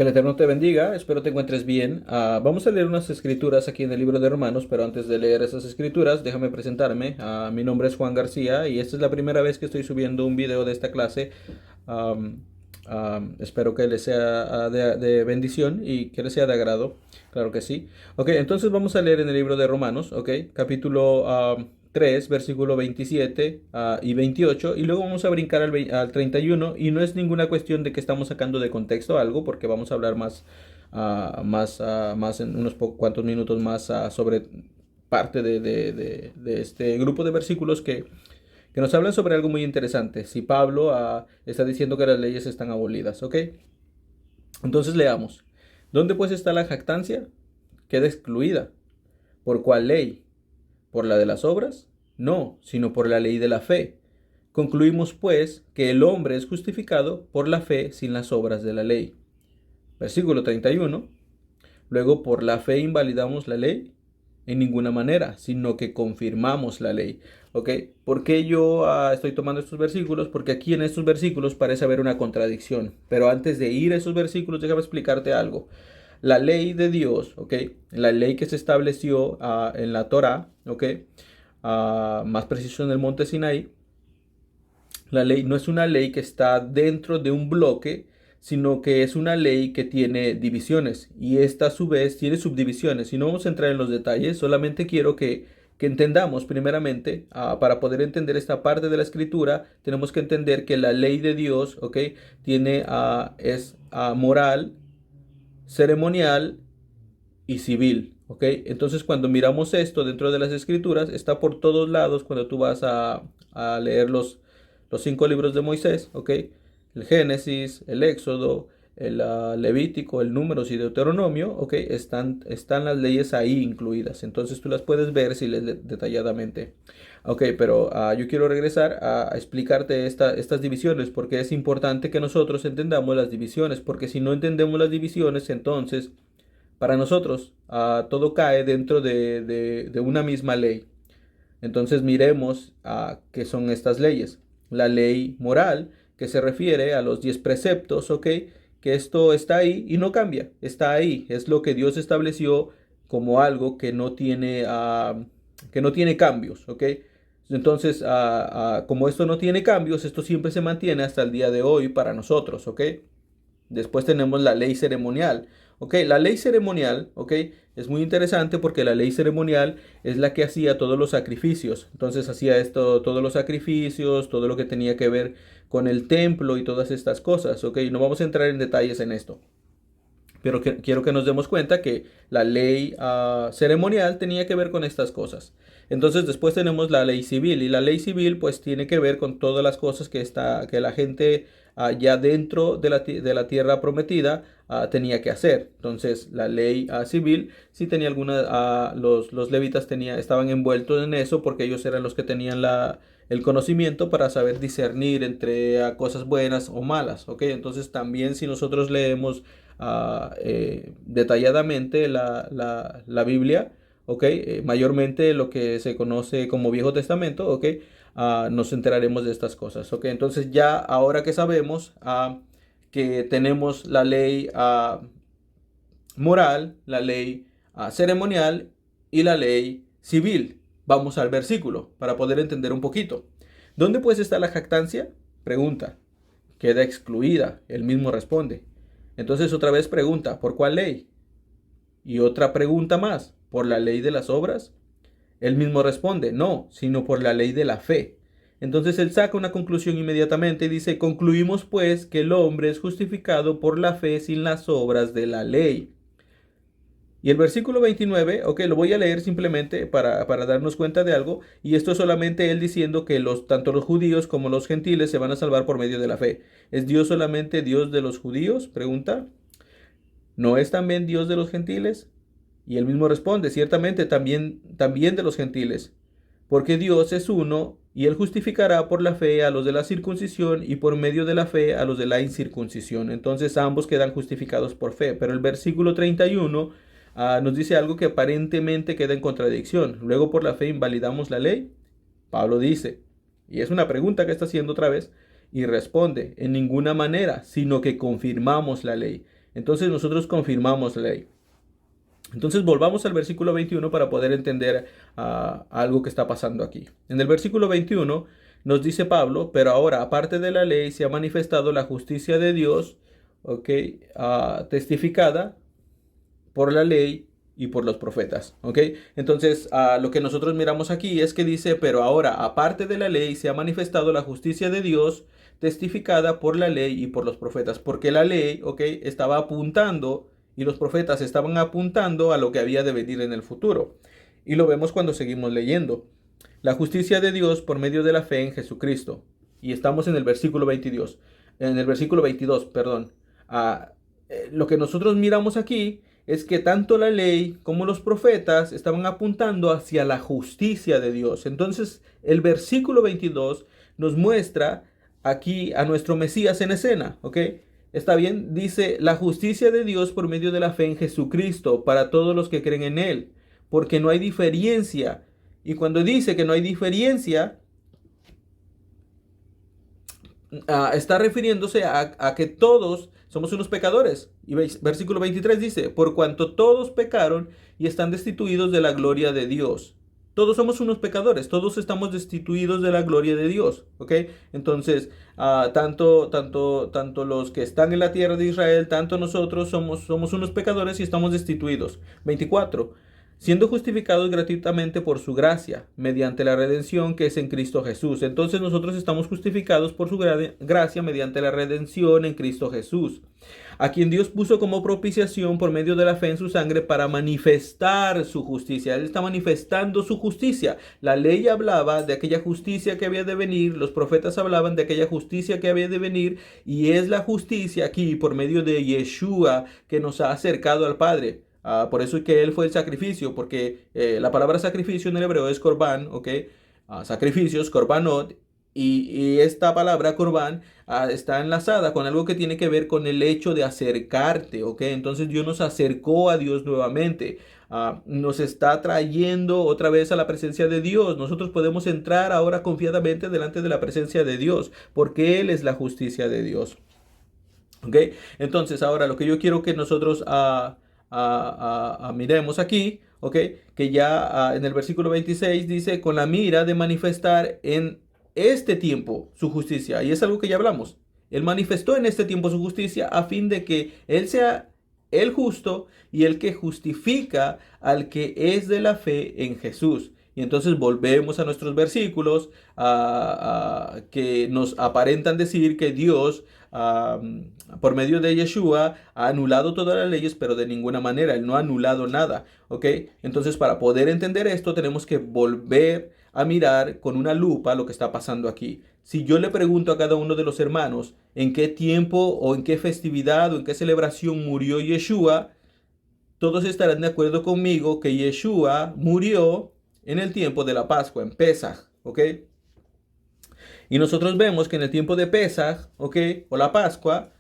Que el Eterno te bendiga, espero te encuentres bien. Vamos a leer unas escrituras aquí en el libro de Romanos, pero antes de leer esas escrituras, déjame presentarme. Mi nombre es Juan García y esta es la primera vez que estoy subiendo un video de esta clase. Am, Espero que les sea de bendición y que les sea de agrado. Claro que sí. Ok, entonces vamos a leer en el libro de Romanos, ok, capítulo 3, versículo 27 y 28, y luego vamos a brincar al 31, y no es ninguna cuestión de que estamos sacando de contexto algo, porque vamos a hablar más en unos cuantos minutos más sobre parte de este grupo de versículos que nos hablan sobre algo muy interesante. Si Pablo está diciendo que las leyes están abolidas, ¿ok? Entonces leamos. ¿Dónde pues está la jactancia? Queda excluida. ¿Por cuál ley? ¿Por la de las obras? No, sino por la ley de la fe. Concluimos pues que el hombre es justificado por la fe sin las obras de la ley. Versículo 31. Luego, ¿por la fe invalidamos la ley? En ninguna manera, sino que confirmamos la ley. ¿Ok? ¿Por qué yo estoy tomando estos versículos? Porque aquí en estos versículos parece haber una contradicción. Pero antes de ir a esos versículos, déjame explicarte algo. La ley de Dios, ¿ok? La ley que se estableció en la Torá, ¿ok? Más preciso en el monte Sinaí. La ley no es una ley que está dentro de un bloque, sino que es una ley que tiene divisiones y esta a su vez tiene subdivisiones. Y no vamos a entrar en los detalles, solamente quiero que entendamos primeramente, para poder entender esta parte de la escritura, tenemos que entender que la ley de Dios, ¿ok? Es moral, ceremonial y civil, ¿ok? Entonces cuando miramos esto dentro de las escrituras, está por todos lados cuando tú vas a leer los 5 libros de Moisés, ¿ok? El Génesis, el Éxodo, el Levítico, el Números y Deuteronomio, ¿ok? Están las leyes ahí incluidas. Entonces tú las puedes ver si lees detalladamente. Ok, pero yo quiero regresar a explicarte estas divisiones porque es importante que nosotros entendamos las divisiones, porque si no entendemos las divisiones, entonces para nosotros todo cae dentro de una misma ley. Entonces miremos qué son estas leyes. La ley moral, que se refiere a los 10 preceptos, ¿ok? Que esto está ahí y no cambia, está ahí. Es lo que Dios estableció como algo que no tiene cambios, ¿ok? Entonces, como esto no tiene cambios, esto siempre se mantiene hasta el día de hoy para nosotros, ¿ok? Después tenemos la ley ceremonial. Ok, la ley ceremonial, ok, es muy interesante porque la ley ceremonial es la que hacía todos los sacrificios. Entonces hacía esto, todos los sacrificios, todo lo que tenía que ver con el templo y todas estas cosas, ok. No vamos a entrar en detalles en esto. Pero quiero que nos demos cuenta que la ley ceremonial tenía que ver con estas cosas. Entonces después tenemos la ley civil y la ley civil pues tiene que ver con todas las cosas que la gente ya dentro de la tierra prometida tenía que hacer. Entonces la ley civil sí tenía algunas, los levitas estaban envueltos en eso porque ellos eran los que tenían el conocimiento para saber discernir entre cosas buenas o malas. ¿Ok? Entonces también si nosotros leemos detalladamente la Biblia, ¿ok? Mayormente lo que se conoce como Viejo Testamento, ¿ok? Nos enteraremos de estas cosas, ¿ok? Entonces ya ahora que sabemos que tenemos la ley moral, la ley ceremonial y la ley civil, vamos al versículo para poder entender un poquito. ¿Dónde pues está la jactancia? Pregunta. Queda excluida. Él mismo responde. Entonces otra vez pregunta, ¿por cuál ley? Y otra pregunta más, ¿por la ley de las obras? Él mismo responde, no, sino por la ley de la fe. Entonces él saca una conclusión inmediatamente y dice, concluimos pues que el hombre es justificado por la fe sin las obras de la ley. Y el versículo 29, ok, lo voy a leer simplemente para darnos cuenta de algo, y esto es solamente él diciendo que tanto los judíos como los gentiles se van a salvar por medio de la fe. ¿Es Dios solamente Dios de los judíos? Pregunta. ¿No es también Dios de los gentiles? Y él mismo responde, ciertamente también de los gentiles, porque Dios es uno y él justificará por la fe a los de la circuncisión y por medio de la fe a los de la incircuncisión. Entonces ambos quedan justificados por fe. Pero el versículo 31 nos dice algo que aparentemente queda en contradicción. Luego por la fe invalidamos la ley. Pablo dice, y es una pregunta que está haciendo otra vez, y responde, en ninguna manera, sino que confirmamos la ley. Entonces nosotros confirmamos la ley. Entonces volvamos al versículo 21 para poder entender algo que está pasando aquí. En el versículo 21 nos dice Pablo, pero ahora aparte de la ley se ha manifestado la justicia de Dios, testificada por la ley y por los profetas, ¿ok? Entonces, lo que nosotros miramos aquí es que dice, pero ahora, aparte de la ley, se ha manifestado la justicia de Dios testificada por la ley y por los profetas, porque la ley, ¿ok? Estaba apuntando y los profetas estaban apuntando a lo que había de venir en el futuro. Y lo vemos cuando seguimos leyendo. La justicia de Dios por medio de la fe en Jesucristo. Y estamos en el versículo 22, perdón. Lo que nosotros miramos aquí es que tanto la ley como los profetas estaban apuntando hacia la justicia de Dios. Entonces, el versículo 22 nos muestra aquí a nuestro Mesías en escena, ¿ok? Está bien, dice la justicia de Dios por medio de la fe en Jesucristo para todos los que creen en Él, porque no hay diferencia. Y cuando dice que no hay diferencia, está refiriéndose a que todos somos unos pecadores. Y versículo 23 dice, por cuanto todos pecaron y están destituidos de la gloria de Dios. Todos somos unos pecadores, todos estamos destituidos de la gloria de Dios, ¿ok? Entonces, tanto los que están en la tierra de Israel, tanto nosotros somos unos pecadores y estamos destituidos. 24. Siendo justificados gratuitamente por su gracia, mediante la redención que es en Cristo Jesús. Entonces nosotros estamos justificados por su gracia mediante la redención en Cristo Jesús, a quien Dios puso como propiciación por medio de la fe en su sangre para manifestar su justicia. Él está manifestando su justicia. La ley hablaba de aquella justicia que había de venir, los profetas hablaban de aquella justicia que había de venir, y es la justicia aquí por medio de Yeshua que nos ha acercado al Padre. Por eso es que Él fue el sacrificio, porque la palabra sacrificio en el hebreo es korban, ¿ok? Sacrificios, korbanot, y esta palabra korban está enlazada con algo que tiene que ver con el hecho de acercarte, ¿ok? Entonces Dios nos acercó a Dios nuevamente, nos está trayendo otra vez a la presencia de Dios. Nosotros podemos entrar ahora confiadamente delante de la presencia de Dios, porque Él es la justicia de Dios, ¿ok? Entonces ahora lo que yo quiero que nosotros miremos aquí, ¿ok? Que ya en el versículo 26 dice, con la mira de manifestar en este tiempo su justicia. Y es algo que ya hablamos. Él manifestó en este tiempo su justicia a fin de que Él sea el justo y el que justifica al que es de la fe en Jesús. Y entonces volvemos a nuestros versículos que nos aparentan decir que Dios, por medio de Yeshua, ha anulado todas las leyes, pero de ninguna manera. Él no ha anulado nada, ¿ok? Entonces, para poder entender esto, tenemos que volver a mirar con una lupa lo que está pasando aquí. Si yo le pregunto a cada uno de los hermanos en qué tiempo o en qué festividad o en qué celebración murió Yeshua, todos estarán de acuerdo conmigo que Yeshua murió en el tiempo de la Pascua, en Pesaj, ¿ok? Y nosotros vemos que en el tiempo de Pesaj, ¿ok? O la Pascua,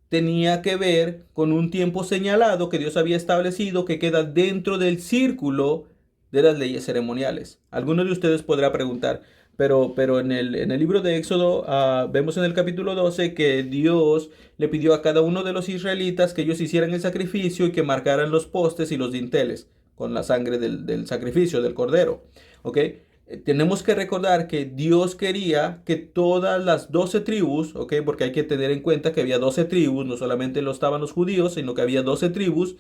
tenía que ver con un tiempo señalado que Dios había establecido que queda dentro del círculo de las leyes ceremoniales. Algunos de ustedes podrá preguntar, pero en el libro de Éxodo vemos en el capítulo 12 que Dios le pidió a cada uno de los israelitas que ellos hicieran el sacrificio y que marcaran los postes y los dinteles con la sangre del sacrificio del cordero, ¿ok? Tenemos que recordar que Dios quería que todas las 12 tribus, ¿ok? Porque hay que tener en cuenta que había 12 tribus, no solamente lo estaban los judíos, sino que había 12 tribus,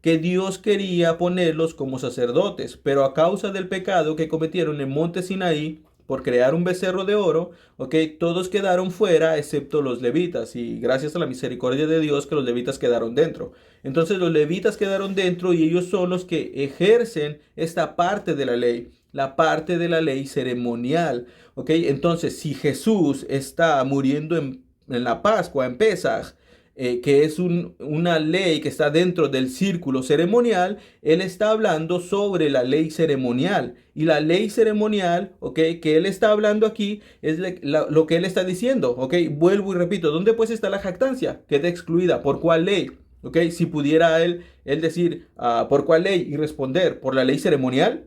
que Dios quería ponerlos como sacerdotes, pero a causa del pecado que cometieron en Monte Sinaí, por crear un becerro de oro, ¿ok? Todos quedaron fuera excepto los levitas, y gracias a la misericordia de Dios que los levitas quedaron dentro. Entonces los levitas quedaron dentro y ellos son los que ejercen esta parte de la ley, la parte de la ley ceremonial, ¿ok? Entonces, si Jesús está muriendo en la Pascua, en Pesaj, que es una ley que está dentro del círculo ceremonial, Él está hablando sobre la ley ceremonial. Y la ley ceremonial, ¿ok? Que Él está hablando aquí es lo que Él está diciendo, ¿ok? Vuelvo y repito, ¿dónde pues está la jactancia? Queda excluida. ¿Por cuál ley? ¿Ok? Si pudiera él decir, ¿por cuál ley? Y responder, ¿por la ley ceremonial?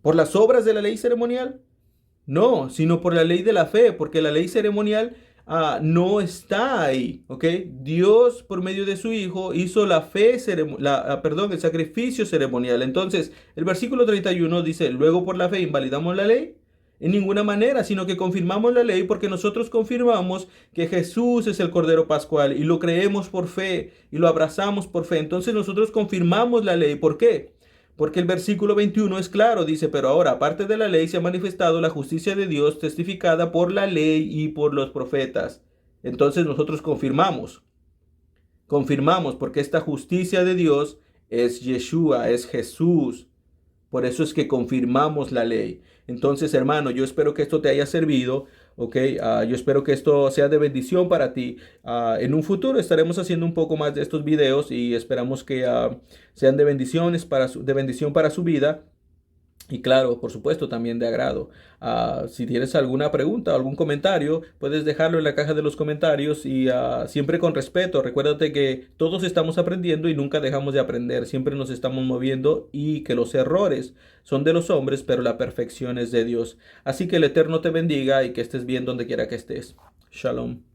¿Por las obras de la ley ceremonial? No, sino por la ley de la fe, porque la ley ceremonial no está ahí, ¿ok? Dios por medio de su Hijo hizo la fe, perdón, el sacrificio ceremonial. Entonces, el versículo 31 dice, luego por la fe invalidamos la ley. En ninguna manera, sino que confirmamos la ley porque nosotros confirmamos que Jesús es el Cordero Pascual y lo creemos por fe y lo abrazamos por fe. Entonces nosotros confirmamos la ley. ¿Por qué? Porque el versículo 21 es claro, dice, pero ahora, aparte de la ley, se ha manifestado la justicia de Dios testificada por la ley y por los profetas. Entonces nosotros confirmamos, porque esta justicia de Dios es Yeshua, es Jesús. Por eso es que confirmamos la ley. Entonces, hermano, yo espero que esto te haya servido, ¿ok? Yo espero que esto sea de bendición para ti. En un futuro estaremos haciendo un poco más de estos videos y esperamos que sean de bendiciones de bendición para su vida. Y claro, por supuesto, también de agrado. Si tienes alguna pregunta o algún comentario, puedes dejarlo en la caja de los comentarios y siempre con respeto. Recuérdate que todos estamos aprendiendo y nunca dejamos de aprender. Siempre nos estamos moviendo y que los errores son de los hombres, pero la perfección es de Dios. Así que el Eterno te bendiga y que estés bien donde quiera que estés. Shalom.